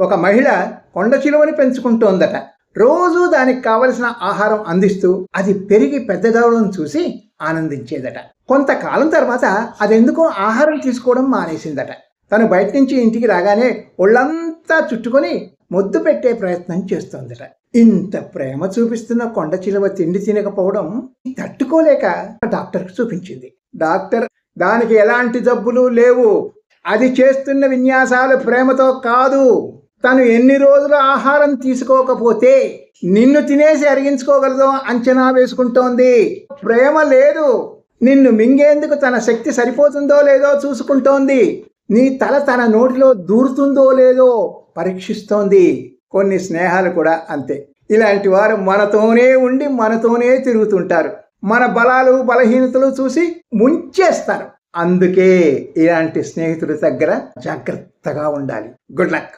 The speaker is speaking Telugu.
ఒక మహిళ కొండ చిలువని పెంచుకుంటోందట. రోజూ దానికి కావలసిన ఆహారం అందిస్తూ అది పెరిగి పెద్దదవడం చూసి ఆనందించేదట. కొంతకాలం తర్వాత అదెందుకో ఆహారం తీసుకోవడం మానేసిందట. తను బయట నుంచి ఇంటికి రాగానే ఒళ్ళంతా చుట్టుకొని ముద్దు పెట్టే ప్రయత్నం చేస్తోందట. ఇంత ప్రేమ చూపిస్తున్న కొండ చిలువ తిండి తినకపోవడం తట్టుకోలేక డాక్టర్కి చూపించింది. డాక్టర్, దానికి ఎలాంటి జబ్బులు లేవు, అది చేస్తున్న విన్యాసాలు ప్రేమతో కాదు. తను ఎన్ని రోజులు ఆహారం తీసుకోకపోతే నిన్ను తినేసి అరిగించుకోగలదో అంచనా వేసుకుంటోంది. ప్రేమ లేదు, నిన్ను మింగేందుకు తన శక్తి సరిపోతుందో లేదో చూసుకుంటోంది. నీ తల తన నోటిలో దూరుతుందో లేదో పరీక్షిస్తోంది. కొన్ని స్నేహాలు కూడా అంతే. ఇలాంటి వారు మనతోనే ఉండి మనతోనే తిరుగుతుంటారు. మన బలాలు బలహీనతలు చూసి ముంచేస్తారు. అందుకే ఇలాంటి స్నేహితుల దగ్గర జాగ్రత్తగా ఉండాలి. Good luck.